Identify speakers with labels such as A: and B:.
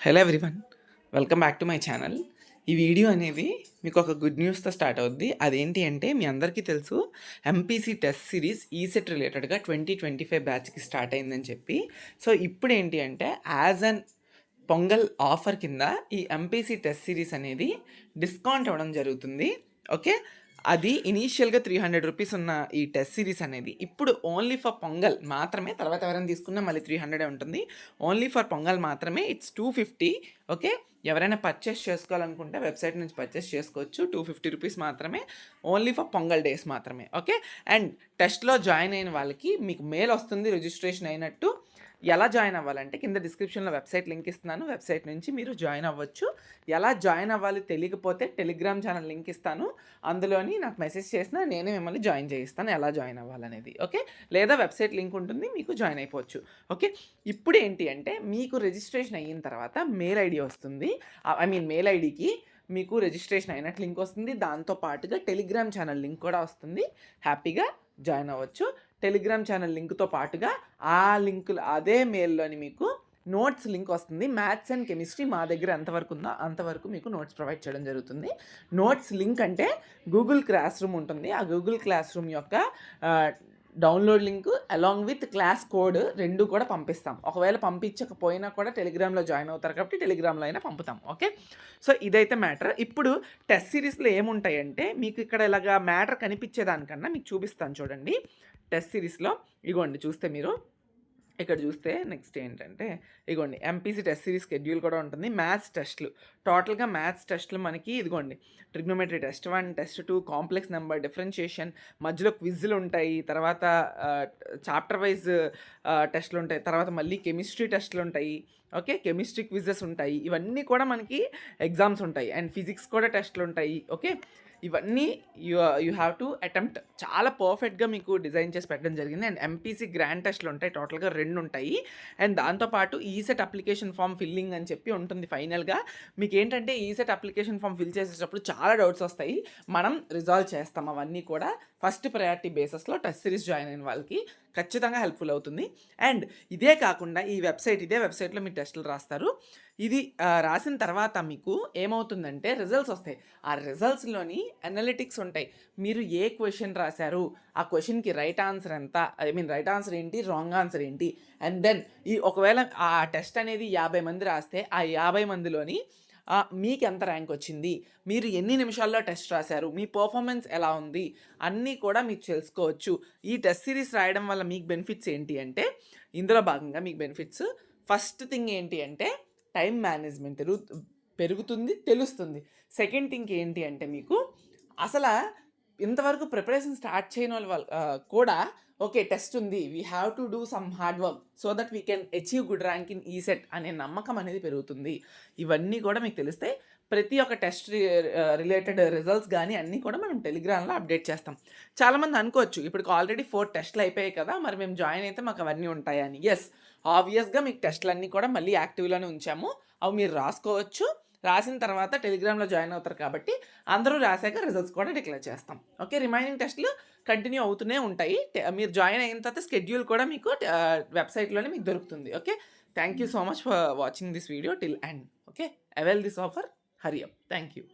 A: Hello everyone, welcome back to my channel. ఈ video అనేది మీకు ఒక గుడ్ న్యూస్తో స్టార్ట్ అవుద్ది. అదేంటి అంటే మీ అందరికీ తెలుసు, ఎంపీసీ టెస్ట్ సిరీస్ ఈసెట్ రిలేటెడ్గా 2025 బ్యాచ్కి స్టార్ట్ అయిందని చెప్పి. సో ఇప్పుడు ఏంటి అంటే యాజ్ అన్ పొంగల్ ఆఫర్ కింద ఈ ఎంపీసీ టెస్ట్ సిరీస్ అనేది డిస్కౌంట్ ఇవ్వడం జరుగుతుంది. ఓకే, అది ఇనీషియల్గా 300 రూపీస్ ఉన్న ఈ టెస్ట్ సిరీస్ అనేది ఇప్పుడు ఓన్లీ ఫర్ పొంగల్ మాత్రమే, తర్వాత ఎవరైనా తీసుకున్నా మళ్ళీ 300 ఉంటుంది. ఓన్లీ ఫర్ పొంగల్ మాత్రమే ఇట్స్ 250. ఓకే, ఎవరైనా పర్చేస్ చేసుకోవాలనుకుంటే వెబ్సైట్ నుంచి పర్చేస్ చేసుకోవచ్చు. 250 రూపీస్ మాత్రమే, ఓన్లీ ఫర్ పొంగల్ డేస్ మాత్రమే. ఓకే, అండ్ టెస్ట్లో జాయిన్ అయిన వాళ్ళకి మీకు మెయిల్ వస్తుంది రిజిస్ట్రేషన్ అయినట్టు. ఎలా జాయిన్ అవ్వాలంటే కింద డిస్క్రిప్షన్లో వెబ్సైట్ లింక్ ఇస్తున్నాను, వెబ్సైట్ నుంచి మీరు జాయిన్ అవ్వచ్చు. ఎలా జాయిన్ అవ్వాలి తెలియకపోతే టెలిగ్రామ్ ఛానల్ లింక్ ఇస్తాను, అందులోని నాకు మెసేజ్ చేసినా నేనే మిమ్మల్ని జాయిన్ చేయిస్తాను ఎలా జాయిన్ అవ్వాలనేది. ఓకే, లేదా వెబ్సైట్ లింక్ ఉంటుంది, మీకు జాయిన్ అయిపోవచ్చు. ఓకే, ఇప్పుడు ఏంటి అంటే మీకు రిజిస్ట్రేషన్ అయిన తర్వాత మెయిల్ ఐడి వస్తుంది. మెయిల్ ఐడికి మీకు రిజిస్ట్రేషన్ అయినట్టు లింక్ వస్తుంది. దాంతో పాటుగా టెలిగ్రామ్ ఛానల్ లింక్ కూడా వస్తుంది. హ్యాపీగా జాయిన్ అవ్వచ్చు. టెలిగ్రామ్ ఛానల్ లింక్తో పాటుగా ఆ లింకులు అదే మెయిల్లోని మీకు నోట్స్ లింక్ వస్తుంది. మ్యాథ్స్ అండ్ కెమిస్ట్రీ మా దగ్గర ఎంతవరకు ఉందో అంతవరకు మీకు నోట్స్ ప్రొవైడ్ చేయడం జరుగుతుంది. నోట్స్ లింక్ అంటే గూగుల్ క్లాస్ రూమ్ ఉంటుంది. ఆ గూగుల్ క్లాస్ రూమ్ యొక్క download link along with class code రెండు కూడా పంపిస్తాం. ఒకవేళ పంపించకపోయినా కూడా టెలిగ్రామ్లో జాయిన్ అవుతారు కాబట్టి టెలిగ్రామ్లో అయినా పంపుతాం. ఓకే, సో ఇదైతే మ్యాటర్. ఇప్పుడు టెస్ట్ సిరీస్లో ఏముంటాయంటే మీకు ఇక్కడ ఇలాగా మ్యాటర్ కనిపించేదానికన్నా మీకు చూపిస్తాను చూడండి. టెస్ట్ సిరీస్లో ఇగోండి, చూస్తే మీరు ఇక్కడ చూస్తే నెక్స్ట్ ఏంటంటే ఇదిగోండి ఎంపీసీ టెస్ట్ సిరీస్ షెడ్యూల్ కూడా ఉంటుంది. మ్యాథ్స్ టెస్ట్లు, టోటల్గా మ్యాథ్స్ టెస్ట్లు మనకి ఇదిగోండి trigonometry test 1, test 2, complex number, differentiation, మధ్యలో క్విజ్లు ఉంటాయి, తర్వాత చాప్టర్ వైజ్ టెస్ట్లు ఉంటాయి, తర్వాత మళ్ళీ కెమిస్ట్రీ టెస్ట్లు ఉంటాయి. ఓకే, కెమిస్ట్రీ క్విజెస్ ఉంటాయి, ఇవన్నీ కూడా మనకి ఎగ్జామ్స్ ఉంటాయి. అండ్ ఫిజిక్స్ కూడా టెస్ట్లు ఉంటాయి. ఓకే, ఇవన్నీ యూ హ్యావ్ టు అటెంప్ట్. చాలా పర్ఫెక్ట్గా మీకు డిజైన్ చేసి పెట్టడం జరిగింది. అండ్ ఎంపీసీ గ్రాండ్ టెస్ట్లు ఉంటాయి, టోటల్గా 2 ఉంటాయి. అండ్ దాంతోపాటు ఈసెట్ అప్లికేషన్ ఫామ్ ఫిల్లింగ్ అని చెప్పి ఉంటుంది. ఫైనల్గా మీకు ఏంటంటే ఈసెట్ అప్లికేషన్ ఫామ్ ఫిల్ చేసేటప్పుడు చాలా డౌట్స్ వస్తాయి, మనం రిజాల్వ్ చేస్తాం. అవన్నీ కూడా ఫస్ట్ ప్రయారిటీ బేసిస్లో టెస్ట్ సిరీస్ జాయిన్ అయిన వాళ్ళకి ఖచ్చితంగా హెల్ప్ఫుల్ అవుతుంది. అండ్ ఇదే కాకుండా ఇదే వెబ్సైట్లో మీరు టెస్టులు రాస్తారు. ఇది రాసిన తర్వాత మీకు ఏమవుతుందంటే రిజల్ట్స్ వస్తాయి. ఆ రిజల్ట్స్లోని అనలిటిక్స్ ఉంటాయి. మీరు ఏ క్వశ్చన్ రాశారు, ఆ క్వశ్చన్కి రైట్ ఆన్సర్ ఎంత, రైట్ ఆన్సర్ ఏంటి, రాంగ్ ఆన్సర్ ఏంటి. అండ్ దెన్ ఒకవేళ ఆ టెస్ట్ అనేది 50 మంది రాస్తే ఆ 50 మందిలోని మీకు ఎంత ర్యాంక్ వచ్చింది, మీరు ఎన్ని నిమిషాల్లో టెస్ట్ రాశారు, మీ పర్ఫార్మెన్స్ ఎలా ఉంది, అన్నీ కూడా మీకు తెలుసుకోవచ్చు. ఈ టెస్ట్ సిరీస్ రాయడం వల్ల మీకు బెనిఫిట్స్ ఏంటి అంటే ఇందులో భాగంగా మీకు బెనిఫిట్స్ ఫస్ట్ థింగ్ ఏంటి అంటే టైం మేనేజ్మెంట్ పెరుగుతుంది, తెలుస్తుంది. సెకండ్ థింగ్ ఏంటి అంటే మీకు అసలు ఇంతవరకు ప్రిపరేషన్ స్టార్ట్ చేయని వాళ్ళు కూడా ఓకే టెస్ట్ ఉంది, we have to do some hard work so that we can achieve good rank in ECET అనే నమ్మకం అనేది పెరుగుతుంది. ఇవన్నీ కూడా మీకు తెలిస్తే ప్రతి ఒక్క టెస్ట్ రిలేటెడ్ రిజల్ట్స్ కానీ అన్నీ కూడా మనం టెలిగ్రామ్లో అప్డేట్ చేస్తాం. చాలామంది అనుకోవచ్చు ఇప్పుడు ఆల్రెడీ 4 టెస్ట్లు అయిపోయాయి కదా, మరి మేము జాయిన్ అయితే మాకు అవన్నీ ఉంటాయని. ఎస్, ఆబ్వియస్గా మీకు టెస్ట్లు అన్నీ కూడా మళ్ళీ యాక్టివ్లోనే ఉంచాము. అవి మీరు రాసుకోవచ్చు. రాసిన తర్వాత టెలిగ్రామ్లో జాయిన్ అవుతారు కాబట్టి అందరూ రాశాక రిజల్ట్స్ కూడా డిక్లేర్ చేస్తాం. ఓకే, రిమైనింగ్ టెస్ట్లు కంటిన్యూ అవుతూనే ఉంటాయి. మీరు జాయిన్ అయిన తర్వాత షెడ్యూల్ కూడా మీకు వెబ్సైట్లోనే మీకు దొరుకుతుంది. Okay, thank you so much for watching this video till end. Okay, avail this offer, Hari up. Thank you.